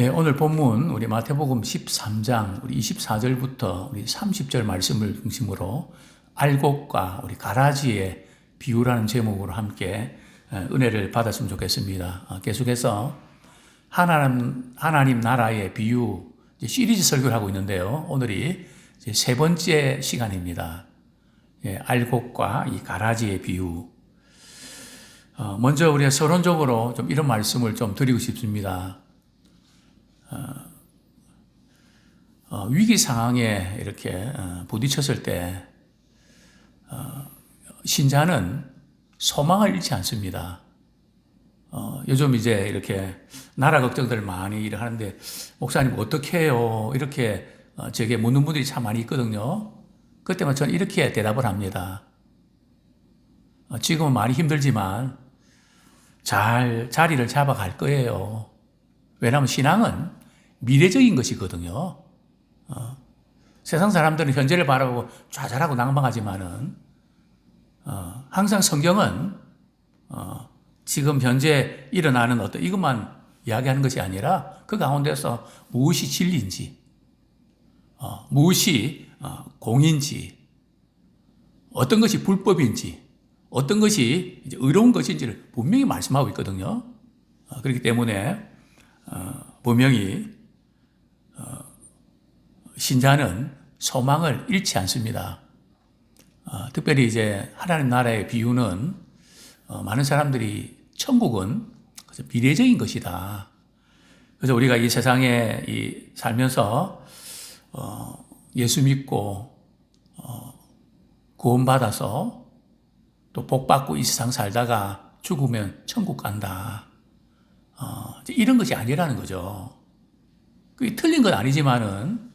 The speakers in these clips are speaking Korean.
예, 오늘 본문 우리 마태복음 13장 우리 24절부터 우리 30절 말씀을 중심으로 알곡과 우리 가라지의 비유라는 제목으로 함께 은혜를 받았으면 좋겠습니다. 계속해서 하나님 나라의 비유 시리즈 설교를 하고 있는데요. 오늘이 이제 세 번째 시간입니다. 예, 알곡과 이 가라지의 비유. 먼저 우리가 서론적으로 좀 이런 말씀을 좀 드리고 싶습니다. 위기 상황에 이렇게 부딪혔을 때 신자는 소망을 잃지 않습니다. 요즘 이제 이렇게 나라 걱정들 많이 하는데 목사님 어떻게 해요? 이렇게 제게 묻는 분들이 참 많이 있거든요. 그때만 저는 이렇게 대답을 합니다. 지금은 많이 힘들지만 잘 자리를 잡아갈 거예요. 왜냐하면 신앙은 미래적인 것이거든요. 세상 사람들은 현재를 바라보고 좌절하고 낭망하지만은 항상 성경은 지금 현재 일어나는 어떤 이것만 이야기하는 것이 아니라 그 가운데서 무엇이 진리인지, 무엇이 공인지, 어떤 것이 불법인지, 어떤 것이 의로운 것인지를 분명히 말씀하고 있거든요. 그렇기 때문에 분명히 신자는 소망을 잃지 않습니다. 특별히 이제 하나님 나라의 비유는 많은 사람들이 천국은 미래적인 것이다. 그래서 우리가 이 세상에 살면서 예수 믿고 구원받아서 또 복받고 이 세상 살다가 죽으면 천국 간다. 이런 것이 아니라는 거죠. 그게 틀린 건 아니지만은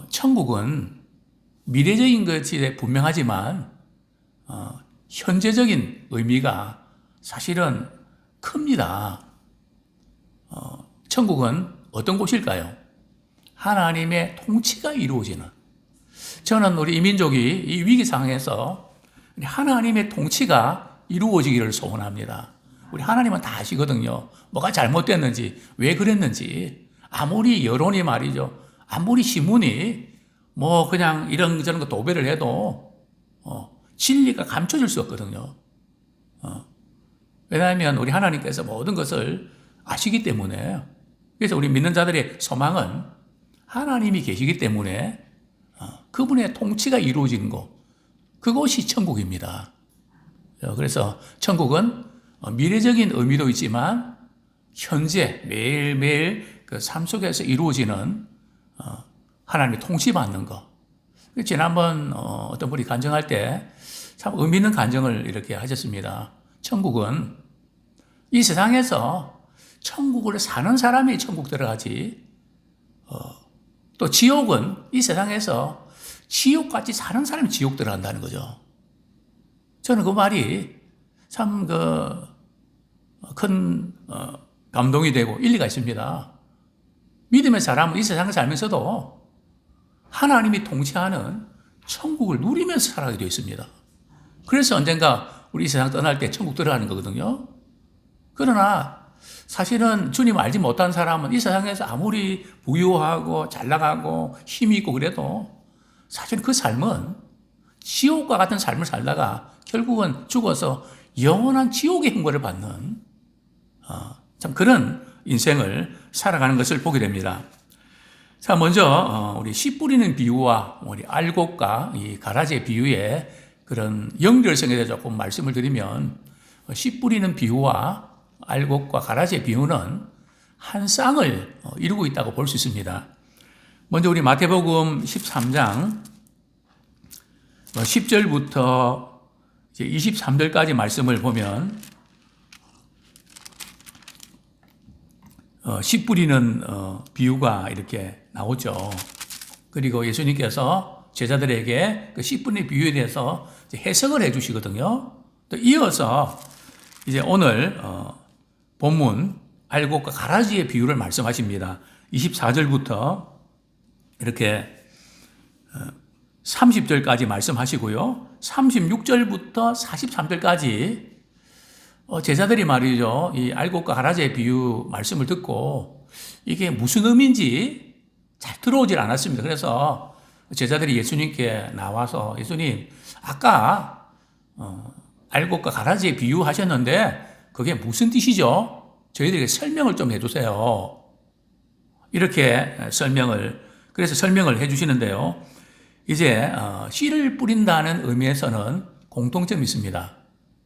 천국은 미래적인 것이 분명하지만 현재적인 의미가 사실은 큽니다. 천국은 어떤 곳일까요? 하나님의 통치가 이루어지는. 저는 우리 이민족이 이 위기 상황에서 하나님의 통치가 이루어지기를 소원합니다. 우리 하나님은 다 아시거든요. 뭐가 잘못됐는지, 왜 그랬는지. 아무리 여론이 말이죠. 아무리 신문이 뭐 그냥 이런저런 거 도배를 해도 진리가 감춰질 수 없거든요. 왜냐하면 우리 하나님께서 모든 것을 아시기 때문에. 그래서 우리 믿는 자들의 소망은 하나님이 계시기 때문에 그분의 통치가 이루어지는 곳, 그곳이 천국입니다. 그래서 천국은 미래적인 의미도 있지만 현재 매일매일 그 삶 속에서 이루어지는 하나님의 통치받는 것. 지난번 어떤 분이 간증할 때 참 의미 있는 간증을 이렇게 하셨습니다. 천국은 이 세상에서 천국을 사는 사람이 천국 들어가지, 또 지옥은 이 세상에서 지옥같이 사는 사람이 지옥 들어간다는 거죠. 저는 그 말이 참 큰 감동이 되고 일리가 있습니다. 믿음의 사람은 이 세상을 살면서도 하나님이 통치하는 천국을 누리면서 살아가게 되어 있습니다. 그래서 언젠가 우리 이 세상 떠날 때 천국 들어가는 거거든요. 그러나 사실은 주님 알지 못한 사람은 이 세상에서 아무리 부유하고 잘 나가고 힘이 있고 그래도 사실 그 삶은 지옥과 같은 삶을 살다가 결국은 죽어서 영원한 지옥의 형벌을 받는 참 그런 인생을 살아가는 것을 보게 됩니다. 자, 먼저 우리 씨 뿌리는 비유와 우리 알곡과 이 가라지의 비유의 그런 연결성에 대해서 조금 말씀을 드리면, 씨 뿌리는 비유와 알곡과 가라지의 비유는 한 쌍을 이루고 있다고 볼 수 있습니다. 먼저 우리 마태복음 13장 10절부터 이제 23절까지 말씀을 보면 씨 뿌리는 비유가 이렇게 나오죠. 그리고 예수님께서 제자들에게 그 씨 뿌리는 비유에 대해서 해석을 해 주시거든요. 또 이어서 이제 오늘 본문 알곡과 가라지의 비유를 말씀하십니다. 24절부터 이렇게 30절까지 말씀하시고요. 36절부터 43절까지 제자들이 말이죠. 이 알곡과 가라지의 비유 말씀을 듣고 이게 무슨 의미인지 잘 들어오질 않았습니다. 그래서 제자들이 예수님께 나와서 예수님, 아까 알곡과 가라지에 비유하셨는데 그게 무슨 뜻이죠? 저희들에게 설명을 좀 해주세요. 이렇게 그래서 설명을 해주시는데요. 이제 씨를 뿌린다는 의미에서는 공통점이 있습니다.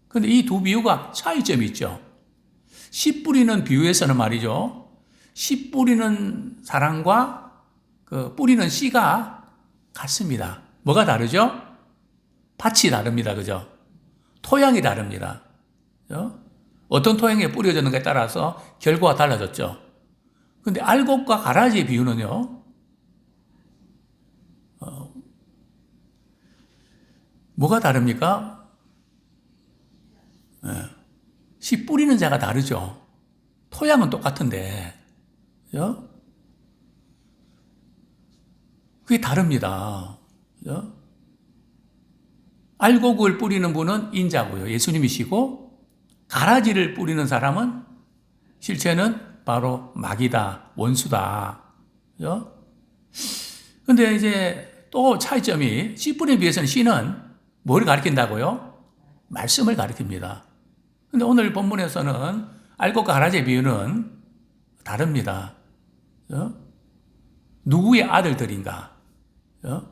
그런데 이 두 비유가 차이점이 있죠. 씨 뿌리는 비유에서는 말이죠. 씨 뿌리는 사람과 그 뿌리는 씨가 같습니다. 뭐가 다르죠? 밭이 다릅니다. 그죠? 토양이 다릅니다. 그죠? 어떤 토양에 뿌려졌는가에 따라서 결과가 달라졌죠. 근데 알곡과 가라지의 비유는요, 뭐가 다릅니까? 씨 뿌리는 자가 다르죠. 토양은 똑같은데, 그죠? 그게 다릅니다. 그죠? 알곡을 뿌리는 분은 인자고요. 예수님이시고, 가라지를 뿌리는 사람은 실체는 바로 마귀다, 원수다. 그죠? 근데 이제 또 차이점이 씨 뿌리는 비해서는 씨는 뭘 가리킨다고요? 말씀을 가리킵니다. 근데 오늘 본문에서는 알곡과 가라지의 비유는 다릅니다. 그죠? 누구의 아들들인가? 그죠?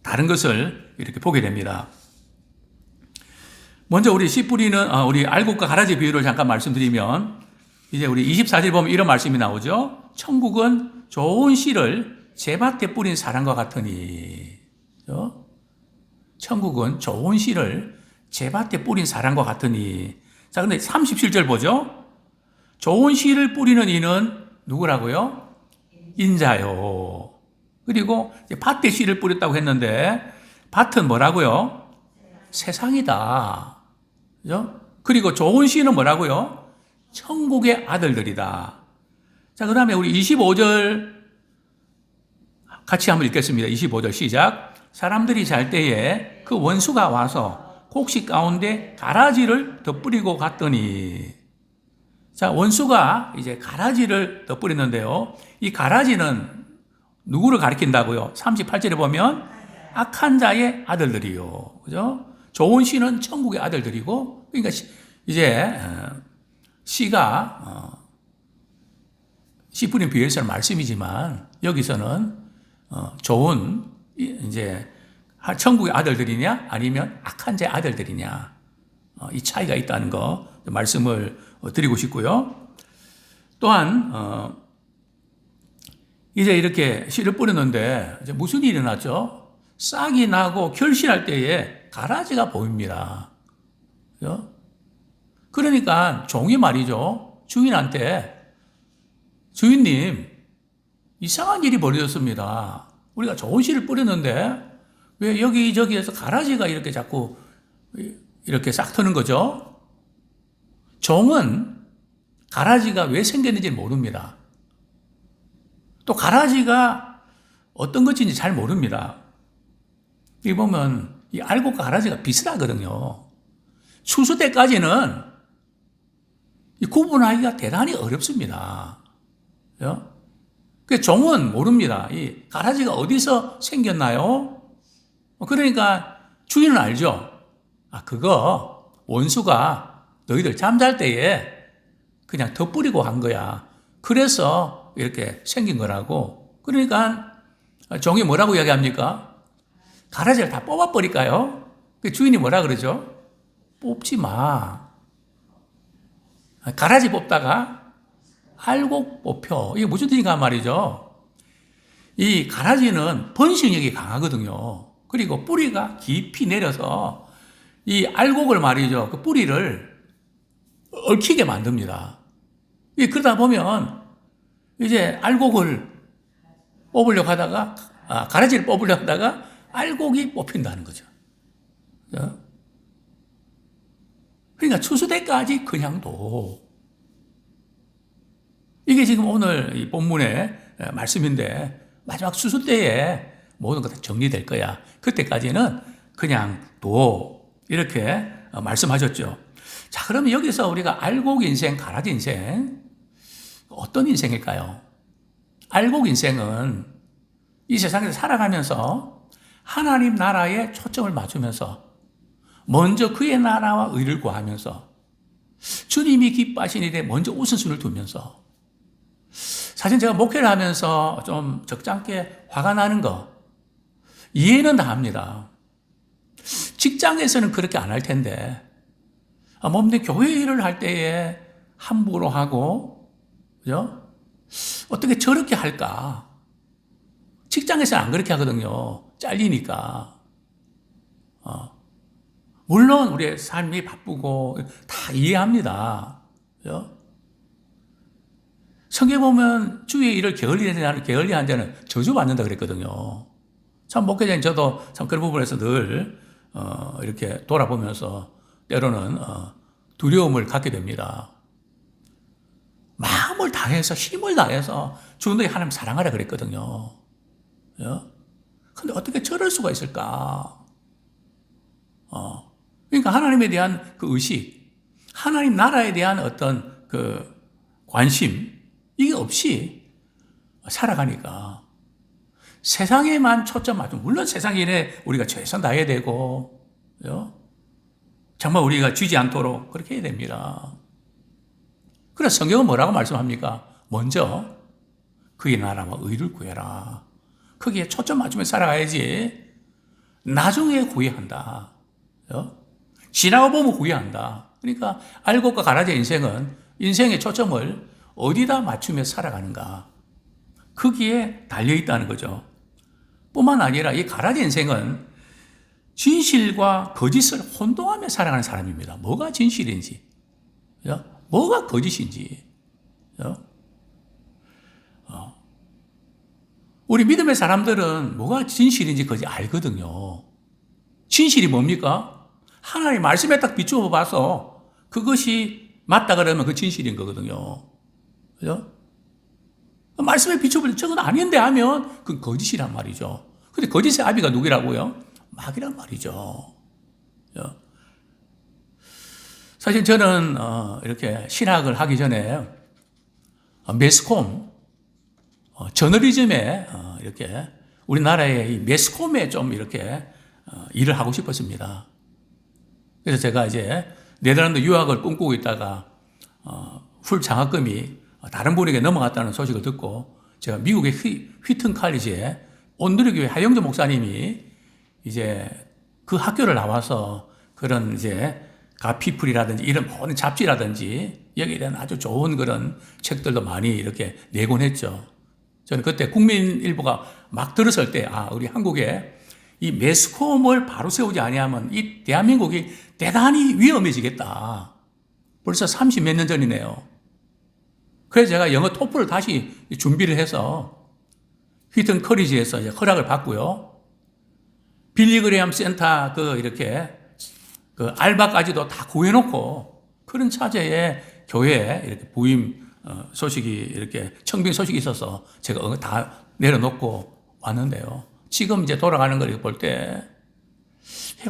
다른 것을 이렇게 보게 됩니다. 먼저 우리 씨 뿌리는 우리 알곡과 가라지 비유를 잠깐 말씀드리면 이제 우리 24절 보면 이런 말씀이 나오죠. 천국은 좋은 씨를 제밭에 뿌린 사람과 같으니. 그죠? 천국은 좋은 씨를 제밭에 뿌린 사람과 같으니. 자, 근데 37절 보죠. 좋은 씨를 뿌리는 이는 누구라고요? 인자요. 그리고 밭에 씨를 뿌렸다고 했는데 밭은 뭐라고요? 세상이다. 그죠? 그리고 좋은 씨는 뭐라고요? 천국의 아들들이다. 자, 그 다음에 우리 25절 같이 한번 읽겠습니다. 25절 시작. 사람들이 잘 때에 그 원수가 와서 곡식 가운데 가라지를 덧뿌리고 갔더니. 자, 원수가 이제 가라지를 덧뿌리는데요. 이 가라지는 누구를 가리킨다고요? 38절에 보면 악한 자의 아들들이요. 그죠? 좋은 씨는 천국의 아들들이고, 그러니까 이제 씨가 씨 뿌린 비유에서는 말씀이지만 여기서는 좋은 이제 천국의 아들들이냐 아니면 악한 자의 아들들이냐, 이 차이가 있다는 거 말씀을 드리고 싶고요. 또한 이제 이렇게 씨를 뿌렸는데 이제 무슨 일이 일어났죠? 싹이 나고 결실할 때에 가라지가 보입니다. 그죠? 그러니까 종이 말이죠. 주인한테 주인님, 이상한 일이 벌어졌습니다. 우리가 좋은 씨를 뿌렸는데 왜 여기저기에서 가라지가 이렇게 자꾸 이렇게 싹 트는 거죠? 종은 가라지가 왜 생겼는지 모릅니다. 또 가라지가 어떤 것인지 잘 모릅니다. 여기 보면 이 알곡과 가라지가 비슷하거든요. 추수 때까지는 이 구분하기가 대단히 어렵습니다. 그 종은 모릅니다. 이 가라지가 어디서 생겼나요? 그러니까 주인은 알죠. 그거 원수가 너희들 잠잘 때에 그냥 덧뿌리고 한 거야. 그래서 이렇게 생긴 거라고. 그러니까 종이 뭐라고 이야기합니까? 가라지를 다 뽑아버릴까요? 주인이 뭐라 그러죠? 뽑지 마. 가라지 뽑다가 알곡 뽑혀. 이게 무슨 뜻인가 말이죠. 이 가라지는 번식력이 강하거든요. 그리고 뿌리가 깊이 내려서 이 알곡을 말이죠. 그 뿌리를 얽히게 만듭니다. 그러다 보면 이제 알곡을 뽑으려고 하다가, 가라지를 뽑으려고 하다가 알곡이 뽑힌다는 거죠. 그러니까 추수 때까지 그냥 둬. 이게 지금 오늘 이 본문의 말씀인데, 마지막 추수 때에 모든 것 다 정리될 거야. 그때까지는 그냥 둬. 이렇게 말씀하셨죠. 자, 그러면 여기서 우리가 알곡 인생, 가라지 인생, 어떤 인생일까요? 알곡 인생은 이 세상에서 살아가면서 하나님 나라에 초점을 맞추면서 먼저 그의 나라와 의를 구하면서 주님이 기뻐하신 일에 먼저 우선순위를 두면서 사실 제가 목회를 하면서 좀 적잖게 화가 나는 거 이해는 다 합니다. 직장에서는 그렇게 안 할 텐데 몸내 교회 일을 할 때에 함부로 하고 그죠? 어떻게 저렇게 할까? 직장에서는 안 그렇게 하거든요. 잘리니까. 물론 우리의 삶이 바쁘고 다 이해합니다. 그죠? 성경에 보면 주의 일을 게을리한 자는 저주받는다 그랬거든요. 참 목회자인 저도 참 그런 부분에서 늘 이렇게 돌아보면서 때로는 두려움을 갖게 됩니다. 마음을 다해서 힘을 다해서 주 너희 하나님 사랑하라 그랬거든요. 근데 어떻게 저럴 수가 있을까? 그러니까 하나님에 대한 그 의식, 하나님 나라에 대한 어떤 그 관심, 이게 없이 살아가니까 세상에만 초점 맞추면, 물론 세상 일에 우리가 최선 다해야 되고, 정말 우리가 쥐지 않도록 그렇게 해야 됩니다. 그래서 성경은 뭐라고 말씀합니까? 먼저 그의 나라와 의를 구해라. 거기에 초점 맞추며 살아가야지. 나중에 구해한다. 지나고 보면 구해한다. 그러니까 알곡과 가라지의 인생은 인생의 초점을 어디다 맞추며 살아가는가. 거기에 달려있다는 거죠. 뿐만 아니라 이 가라지 인생은 진실과 거짓을 혼동하며 살아가는 사람입니다. 뭐가 진실인지, 뭐가 거짓인지. 우리 믿음의 사람들은 뭐가 진실인지 거짓 알거든요. 진실이 뭡니까? 하나님 말씀에 딱 비추어 봐서 그것이 맞다 그러면 그 진실인 거거든요. 그죠? 말씀에 비춰볼 때 저건 아닌데 하면 그건 거짓이란 말이죠. 근데 거짓의 아비가 누구라고요? 마귀란 말이죠. 사실 저는 이렇게 신학을 하기 전에 매스콤, 저널리즘에 이렇게 우리나라의 이 매스콤에 좀 이렇게 일을 하고 싶었습니다. 그래서 제가 이제 네덜란드 유학을 꿈꾸고 있다가 풀 장학금이 다른 분에게 넘어갔다는 소식을 듣고 제가 미국의 휘튼 칼리지에 온누리교회 하영조 목사님이 이제 그 학교를 나와서 그런 이제 가피풀이라든지 이런 모든 잡지라든지 여기에 대한 아주 좋은 그런 책들도 많이 이렇게 내곤 했죠. 저는 그때 국민일보가 막 들었을 때, 우리 한국에 이 매스컴을 바로 세우지 아니하면 이 대한민국이 대단히 위험해지겠다. 벌써 30 몇 년 전이네요. 그래서 제가 영어 토플을 다시 준비를 해서 휘튼 커리지에서 이제 허락을 받고요. 빌리그레암 센터 이렇게 알바까지도 다 구해놓고 그런 차제에 교회에 이렇게 부임 소식이 이렇게 청빙 소식이 있어서 제가 다 내려놓고 왔는데요. 지금 이제 돌아가는 걸 볼 때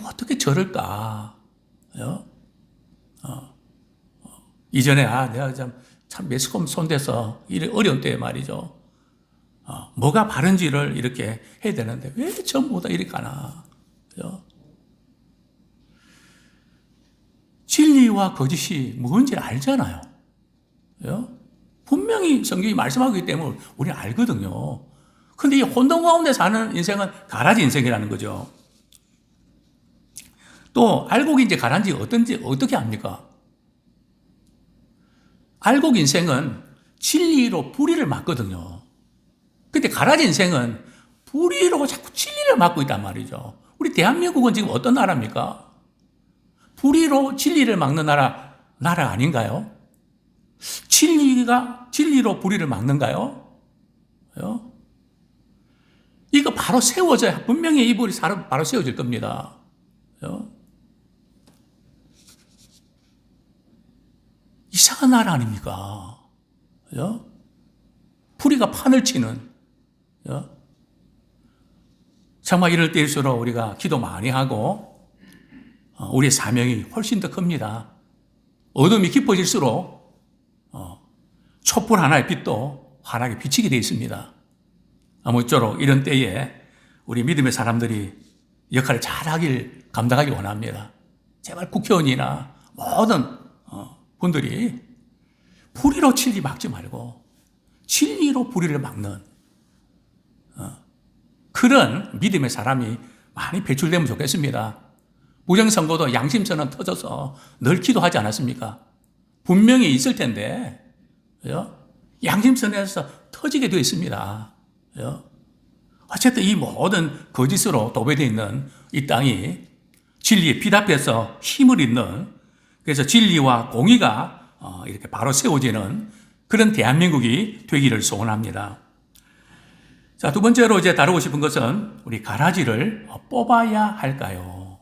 어떻게 저럴까? 이전에 내가 참 매스컴 손대서 이 어려운 때에 말이죠. 뭐가 바른지를 이렇게 해야 되는데 왜 전부 다 이렇게 가나? 진리와 거짓이 뭔지를 알잖아요. 분명히 성경이 말씀하고 있기 때문에 우리는 알거든요. 근데 이 혼돈 가운데 사는 인생은 가라지 인생이라는 거죠. 또 알곡이 이제 가라지 어떻게 합니까? 알곡 인생은 진리로 불의를 막거든요. 근데 가라지 인생은 불의로 자꾸 진리를 막고 있단 말이죠. 우리 대한민국은 지금 어떤 나라입니까? 불의로 진리를 막는 나라 아닌가요? 진리로 불의를 막는가요? 이거 바로 세워져야, 분명히 이 불이 바로 세워질 겁니다. 이상한 나라 아닙니까? 불의가 판을 치는, 정말 이럴 때일수록 우리가 기도 많이 하고, 우리의 사명이 훨씬 더 큽니다. 어둠이 깊어질수록, 촛불 하나의 빛도 환하게 비치게 되어 있습니다. 아무쪼록 이런 때에 우리 믿음의 사람들이 역할을 잘하길, 감당하길 원합니다. 제발 국회의원이나 모든 분들이 불의로 진리 막지 말고 진리로 불의를 막는 그런 믿음의 사람이 많이 배출되면 좋겠습니다. 부정선거도 양심선언 터져서 늘 기도하지 않았습니까? 분명히 있을 텐데 양심선언에서 터지게 되어 있습니다. 어쨌든 이 모든 거짓으로 도배되어 있는 이 땅이 진리에 빛 앞에서 힘을 잇는, 그래서 진리와 공의가 이렇게 바로 세워지는 그런 대한민국이 되기를 소원합니다. 자, 두 번째로 이제 다루고 싶은 것은 우리 가라지를 뽑아야 할까요?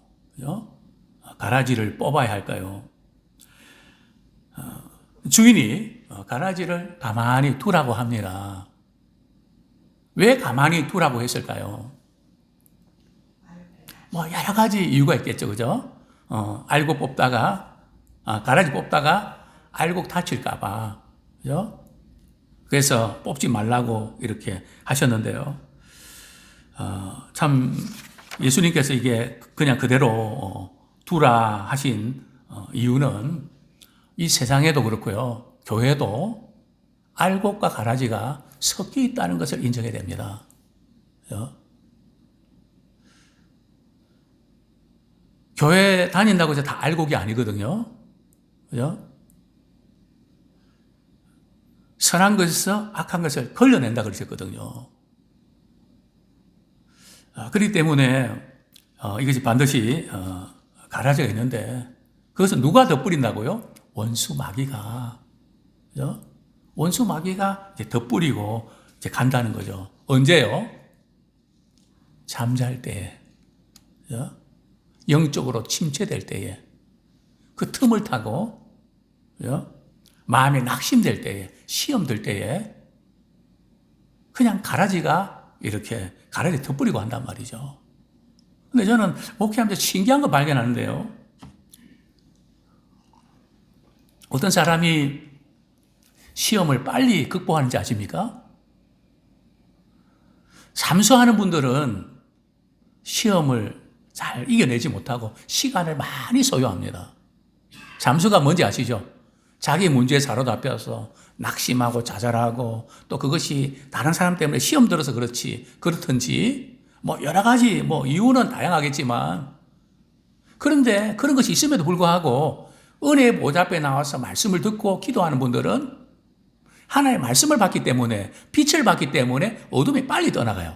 가라지를 뽑아야 할까요? 주인이 가라지를 가만히 두라고 합니다. 왜 가만히 두라고 했을까요? 뭐 여러 가지 이유가 있겠죠, 그죠? 알고 뽑다가 가라지 뽑다가 알고 다칠까봐, 그죠? 그래서 뽑지 말라고 이렇게 하셨는데요. 참 예수님께서 이게 그냥 그대로 두라 하신 이유는 이 세상에도 그렇고요, 교회도 알곡과 가라지가 섞여 있다는 것을 인정해야 됩니다. 교회 다닌다고 해서 다 알곡이 아니거든요. 그죠? 선한 것에서 악한 것을 걸러낸다 그러셨거든요. 그렇기 때문에 이것이 반드시 가라지가 있는데 그것은 누가 덧뿌린다고요? 원수 마귀가. 그죠? 원수 마귀가 이제 덧뿌리고 이제 간다는 거죠. 언제요? 잠잘 때에. 그죠? 영적으로 침체될 때에. 그 틈을 타고, 그죠? 마음이 낙심될 때에, 시험 들 때에 그냥 가라지가 이렇게 가라지 덧뿌리고 한단 말이죠. 근데 저는 목회하면서 신기한 거 발견하는데요. 어떤 사람이 시험을 빨리 극복하는지 아십니까? 삼수하는 분들은 시험을 잘 이겨내지 못하고 시간을 많이 소요합니다. 잠수가 뭔지 아시죠? 자기 문제에 사로잡혀서 낙심하고 좌절하고 또 그것이 다른 사람 때문에 시험 들어서 그렇든지 뭐 여러 가지 뭐 이유는 다양하겠지만 그런데 그런 것이 있음에도 불구하고 은혜의 보좌 앞에 나와서 말씀을 듣고 기도하는 분들은 하나의 말씀을 받기 때문에 빛을 받기 때문에 어둠이 빨리 떠나가요.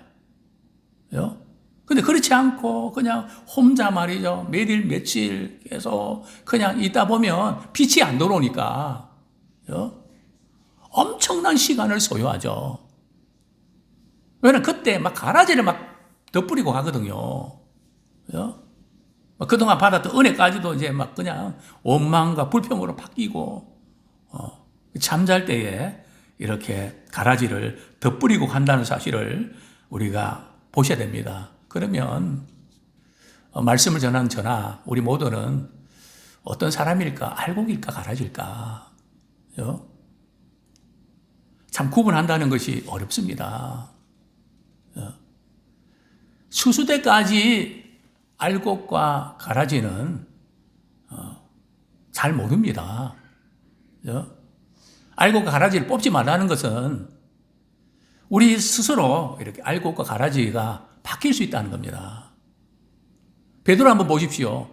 근데 그렇지 않고 그냥 혼자 말이죠. 매일 며칠 계속 그냥 있다 보면 빛이 안 들어오니까 엄청난 시간을 소요하죠. 왜냐면 그때 막 가라지를 막 덧뿌리고 가거든요. 그동안 받았던 은혜까지도 이제 막 그냥 원망과 불평으로 바뀌고 잠잘 때에 이렇게 가라지를 덧뿌리고 간다는 사실을 우리가 보셔야 됩니다. 그러면 말씀을 전하는 저나 우리 모두는 어떤 사람일까? 알곡일까? 가라지일까? 참 구분한다는 것이 어렵습니다. 수수대까지 알곡과 가라지는 잘 모릅니다. 알곡과 가라지를 뽑지 말라는 것은 우리 스스로 이렇게 알곡과 가라지가 바뀔 수 있다는 겁니다. 베드로 한번 보십시오.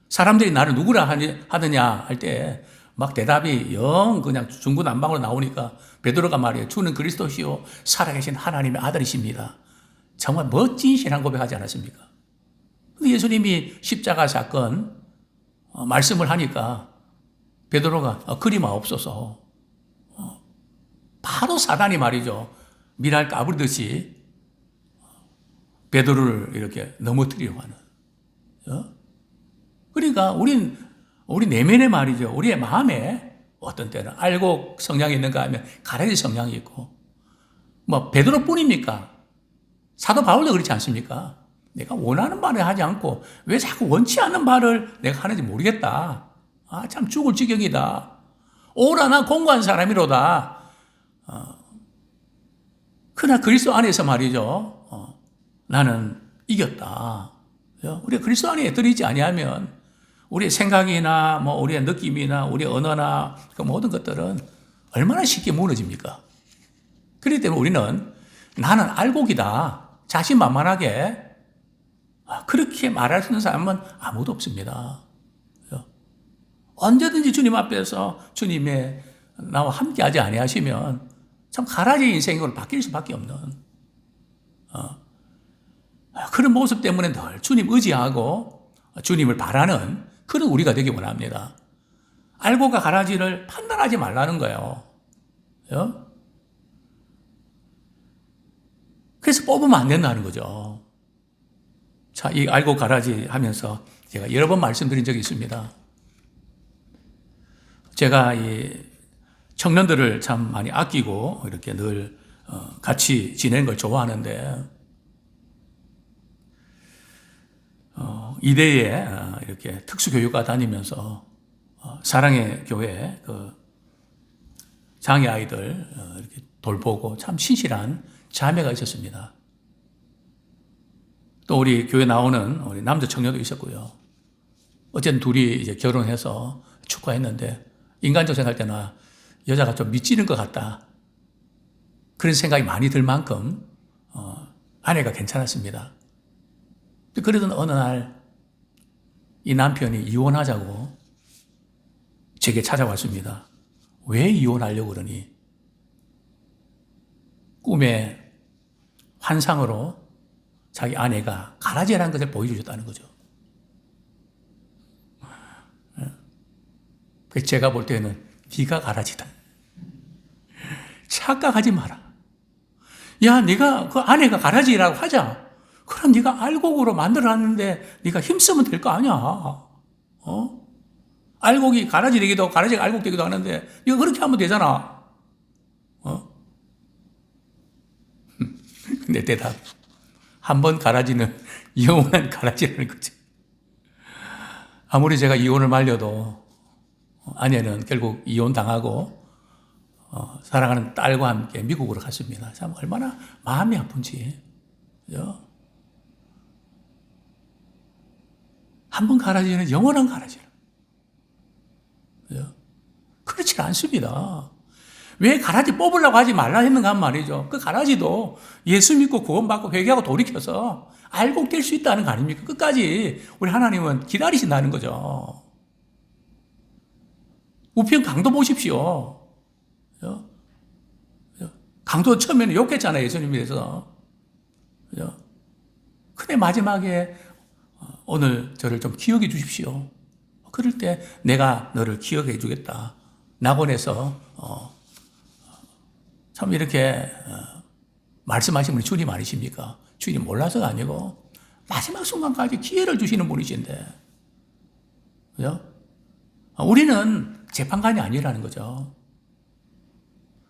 사람들이 나를 누구라 하느냐 할 때 막 대답이 영 그냥 중구난방으로 나오니까 베드로가 말이에요. 주는 그리스도시요 살아계신 하나님의 아들이십니다. 정말 멋진 신앙 고백하지 않았습니까? 근데 예수님이 십자가 사건 말씀을 하니까 베드로가 그리마옵소서. 바로 사단이 말이죠. 미랄 까부르듯이 베드로를 이렇게 넘어뜨리려고 하는. 그러니까 우리 내면에 말이죠. 우리의 마음에 어떤 때는 알곡 성향이 있는가 하면 가라지 성향이 있고 뭐 베드로뿐입니까? 사도 바울도 그렇지 않습니까? 내가 원하는 바를 하지 않고 왜 자꾸 원치 않는 바를 내가 하는지 모르겠다. 참 죽을 지경이다. 오라 나 공고한 사람이로다. 그러나 그리스도 안에서 말이죠. 나는 이겼다. 우리가 그리스도 안에 들이지 아니하면 우리의 생각이나 뭐 우리의 느낌이나 우리의 언어나 그 모든 것들은 얼마나 쉽게 무너집니까? 그렇기 때문에 우리는 나는 알곡이다. 자신만만하게 그렇게 말할 수 있는 사람은 아무도 없습니다. 언제든지 주님 앞에서 주님의 나와 함께하지 아니하시면 참 가라지 인생으로 바뀔 수밖에 없는 그런 모습 때문에 늘 주님 의지하고 주님을 바라는 그런 우리가 되기 원합니다. 알곡과 가라지를 판단하지 말라는 거예요. 그래서 뽑으면 안 된다는 거죠. 자, 이 알곡 가라지 하면서 제가 여러 번 말씀드린 적이 있습니다. 제가 이 청년들을 참 많이 아끼고 이렇게 늘 같이 지내는 걸 좋아하는데 이대에 이렇게 특수교육과 다니면서 사랑의 교회 그 장애 아이들 이렇게 돌보고 참 신실한 자매가 있었습니다. 또 우리 교회 나오는 우리 남자 청년도 있었고요. 어쨌든 둘이 이제 결혼해서 축가했는데 인간적으로 생각할 때는 여자가 좀 미치는 것 같다. 그런 생각이 많이 들 만큼 아내가 괜찮았습니다. 그러던 어느 날 이 남편이 이혼하자고 제게 찾아왔습니다. 왜 이혼하려고 그러니? 꿈에 환상으로 자기 아내가 가라지라는 것을 보여주셨다는 거죠. 그래서 제가 볼 때는 네가 가라지다. 착각하지 마라. 야, 네가 그 아내가 가라지라고 하자. 그럼 네가 알곡으로 만들어놨는데 네가 힘쓰면 될 거 아니야. 알곡이 가라지 되기도 하고 가라지가 알곡 되기도 하는데 네가 그렇게 하면 되잖아. 내 대답. 한 번 가라지는 영원한 가라지라는 거죠. 아무리 제가 이혼을 말려도 아내는 결국 이혼당하고 사랑하는 딸과 함께 미국으로 갔습니다. 참 얼마나 마음이 아픈지. 한 번 가라지는 영원한 가라지라. 그렇지 않습니다. 왜 가라지 뽑으려고 하지 말라 했는가 한 말이죠. 그 가라지도 예수 믿고 구원받고 회개하고 돌이켜서 알곡 될 수 있다는 거 아닙니까? 끝까지 우리 하나님은 기다리신다는 거죠. 우편 강도 보십시오. 강도 처음에는 욕했잖아요. 예수님에 대해서. 근데 마지막에 오늘 저를 좀 기억해 주십시오. 그럴 때 내가 너를 기억해 주겠다. 낙원에서 참 이렇게 말씀하신 분이 주님 아니십니까? 주님 몰라서가 아니고 마지막 순간까지 기회를 주시는 분이신데, 그죠? 우리는 재판관이 아니라는 거죠.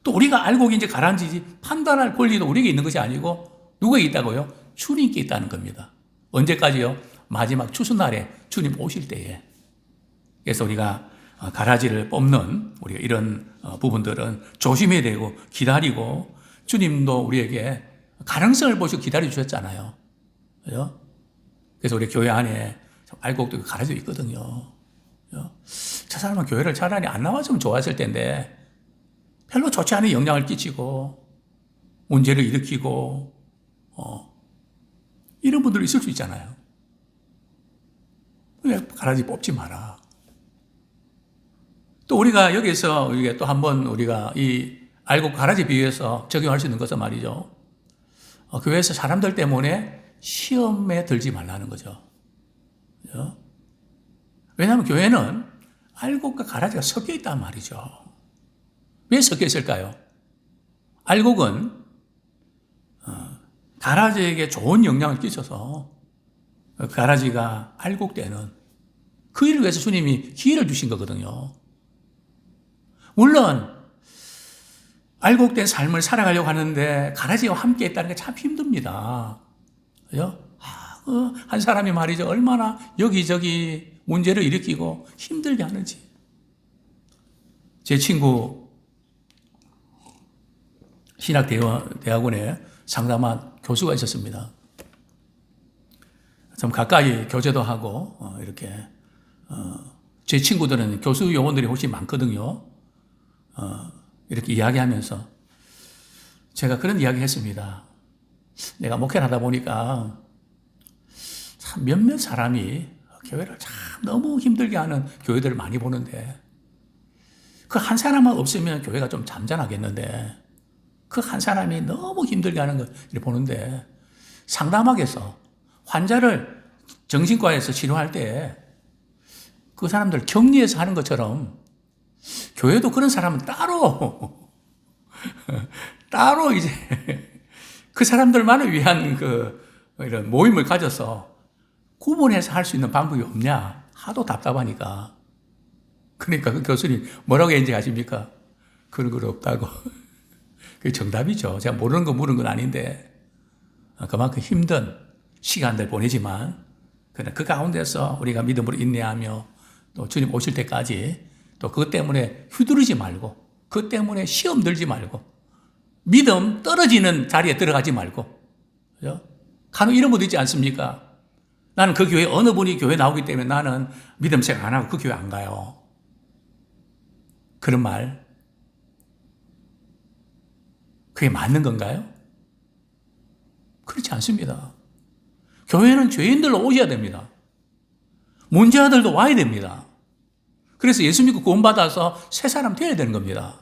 또 우리가 알고 이제 가라앉히지 판단할 권리도 우리에게 있는 것이 아니고 누구에게 있다고요? 주님께 있다는 겁니다. 언제까지요? 마지막 추수날에 주님 오실 때에. 그래서 우리가 가라지를 뽑는 우리가 이런 부분들은 조심해야 되고 기다리고 주님도 우리에게 가능성을 보시고 기다려 주셨잖아요. 그죠? 그래서 우리 교회 안에 알곡도 가라져 있거든요. 저 사람은 교회를 차라리 안 나왔으면 좋았을 텐데 별로 좋지 않은 영향을 끼치고 문제를 일으키고 이런 분들 있을 수 있잖아요. 가라지 뽑지 마라. 또 우리가 여기서 또 한번 우리가 이 알곡 가라지 비유해서 적용할 수 있는 것은 말이죠. 교회에서 사람들 때문에 시험에 들지 말라는 거죠. 그죠? 왜냐하면 교회는 알곡과 가라지가 섞여 있단 말이죠. 왜 섞여 있을까요? 알곡은 가라지에게 좋은 영향을 끼쳐서 가라지가 알곡되는 그 일을 위해서 주님이 기회를 주신 거거든요. 물론 알곡된 삶을 살아가려고 하는데 가라지와 함께 있다는 게 참 힘듭니다. 그죠? 한 사람이 말이죠. 얼마나 여기저기 문제를 일으키고 힘들게 하는지. 제 친구 신학대학원에 상담한 교수가 있었습니다. 좀 가까이 교제도 하고 이렇게 제 친구들은 교수 요원들이 훨씬 많거든요. 이렇게 이야기하면서 제가 그런 이야기 했습니다. 내가 목회를 하다 보니까 참 몇몇 사람이 교회를 참 너무 힘들게 하는 교회들을 많이 보는데 그 한 사람만 없으면 교회가 좀 잠잠하겠는데 그 한 사람이 너무 힘들게 하는 걸 보는데 상담학에서 환자를 정신과에서 치료할 때 그 사람들 격리해서 하는 것처럼 교회도 그런 사람은 따로 이제 그 사람들만을 위한 이런 모임을 가져서 구분해서 할 수 있는 방법이 없냐? 하도 답답하니까. 그러니까 그 교수님 뭐라고 했는지 아십니까? 그런 거 없다고. 그게 정답이죠. 제가 모르는 거 물은 건 아닌데 그만큼 힘든 시간들 보내지만 그 가운데서 우리가 믿음으로 인내하며 또 주님 오실 때까지 또 그것 때문에 휘두르지 말고 그것 때문에 시험 들지 말고 믿음 떨어지는 자리에 들어가지 말고 그죠? 간혹 이런 분도 있지 않습니까? 나는 그 교회 어느 분이 교회 나오기 때문에 나는 믿음 생활 안 하고 그 교회 안 가요. 그런 말 그게 맞는 건가요? 그렇지 않습니다. 교회는 죄인들로 오셔야 됩니다. 문제아들도 와야 됩니다. 그래서 예수 믿고 구원받아서 새 사람 되어야 되는 겁니다.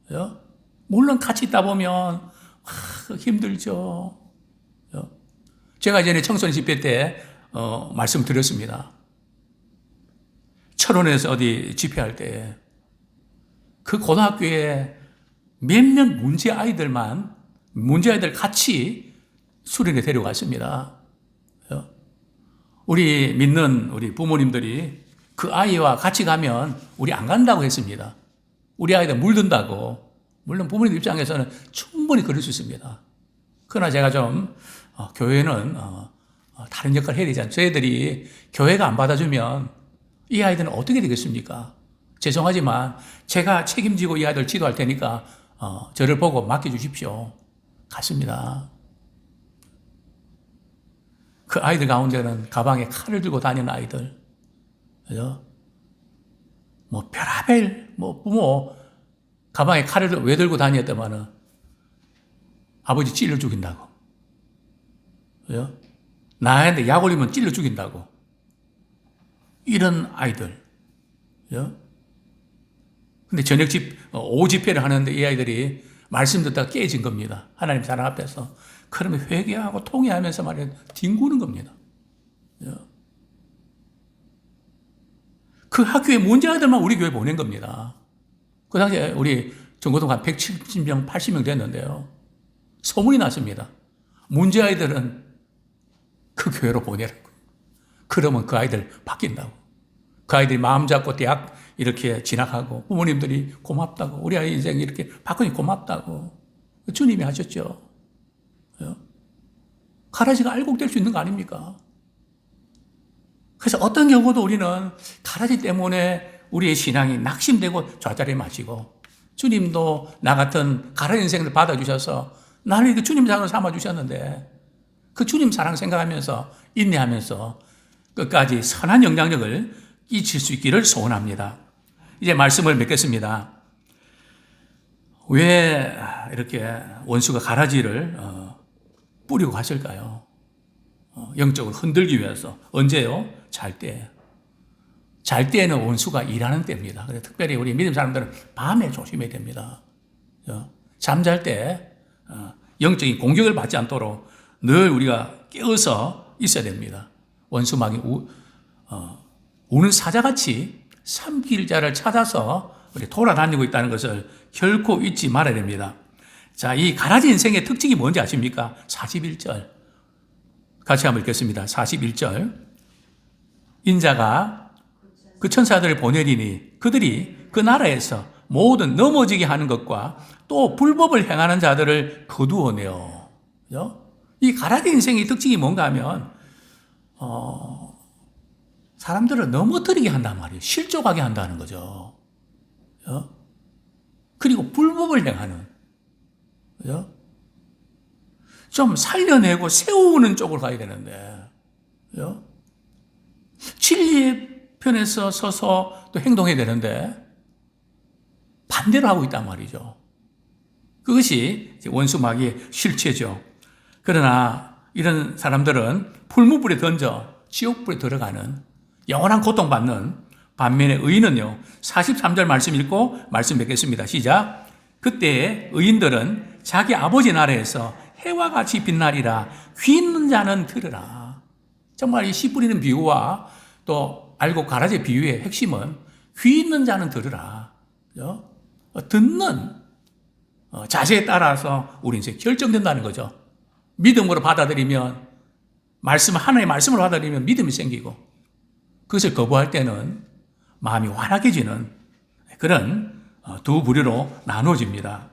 그죠? 물론 같이 있다 보면 힘들죠. 그죠? 제가 예전에 청소년 집회 때 말씀드렸습니다. 철원에서 어디 집회할 때 그 고등학교에 몇몇 문제아이들 같이 수련회 데려갔습니다. 그죠? 우리 믿는 우리 부모님들이 그 아이와 같이 가면 우리 안 간다고 했습니다. 우리 아이들 물든다고. 물론 부모님 입장에서는 충분히 그럴 수 있습니다. 그러나 제가 좀 교회는 다른 역할을 해야 되지 않죠. 저희들이 교회가 안 받아주면 이 아이들은 어떻게 되겠습니까? 죄송하지만 제가 책임지고 이 아이들 지도할 테니까 저를 보고 맡겨주십시오. 갔습니다. 그 아이들 가운데는 가방에 칼을 들고 다니는 아이들, 그죠? 별하별, 부모, 가방에 칼을 왜 들고 다녔더만은 아버지 찔러 죽인다고. 그죠? 나한테 약 올리면 찔러 죽인다고. 이런 아이들. 그죠? 근데 오후 집회를 하는데 이 아이들이 말씀 듣다가 깨진 겁니다. 하나님 사랑 앞에서. 그러면 회개하고 통회하면서 말이야 뒹구는 겁니다. 그 학교에 문제아이들만 우리 교회 보낸 겁니다. 그 당시에 우리 전고등 한 170명, 80명 됐는데요. 소문이 났습니다. 문제아이들은 그 교회로 보내라고. 그러면 그 아이들 바뀐다고. 그 아이들이 마음 잡고 대학 이렇게 진학하고 부모님들이 고맙다고. 우리 아이 인생 이렇게 바꾸니 고맙다고. 주님이 하셨죠. 가라지가 알곡될 수 있는 거 아닙니까? 그래서 어떤 경우도 우리는 가라지 때문에 우리의 신앙이 낙심되고 좌절에 마시고 주님도 나 같은 가라지 인생을 받아주셔서 나를 이렇게 주님 사랑으로 삼아주셨는데 그 주님 사랑 생각하면서 인내하면서 끝까지 선한 영향력을 끼칠 수 있기를 소원합니다. 이제 말씀을 맺겠습니다. 왜 이렇게 원수가 가라지를 뿌리고 갔을까요? 영적으로 흔들기 위해서. 언제요? 잘 때. 잘 때는 원수가 일하는 때입니다. 그래서 특별히 우리 믿음 사람들은 밤에 조심해야 됩니다. 잠잘 때 영적인 공격을 받지 않도록 늘 우리가 깨어서 있어야 됩니다. 원수막이 우는 사자같이 삼킬 자를 찾아서 우리 돌아다니고 있다는 것을 결코 잊지 말아야 됩니다. 자, 이 가라지 인생의 특징이 뭔지 아십니까? 41절. 같이 한번 읽겠습니다. 41절. 인자가 그 천사들을 보내리니 그들이 그 나라에서 모든 넘어지게 하는 것과 또 불법을 행하는 자들을 거두어내어. 이 가라지 인생의 특징이 뭔가 하면 사람들을 넘어뜨리게 한단 말이에요. 실족하게 한다는 거죠. 그리고 불법을 행하는. 그죠? 좀 살려내고 세우는 쪽으로 가야 되는데, 그죠? 진리의 편에서 서서 또 행동해야 되는데, 반대로 하고 있단 말이죠. 그것이 원수마귀의 실체죠. 그러나 이런 사람들은 풀무불에 던져 지옥불에 들어가는 영원한 고통받는 반면에 의인은요, 43절 말씀 읽고 말씀 뵙겠습니다. 시작. 그때 의인들은 자기 아버지 나라에서 해와 같이 빛나리라. 귀 있는 자는 들으라. 정말 이 씨 뿌리는 비유와 또 알곡 가라지 비유의 핵심은 귀 있는 자는 들으라. 그죠? 듣는 자세에 따라서 우리 이제 결정된다는 거죠. 믿음으로 받아들이면 하나님의 말씀을 받아들이면 믿음이 생기고 그것을 거부할 때는 마음이 완악해지는 그런 두 부류로 나누어집니다.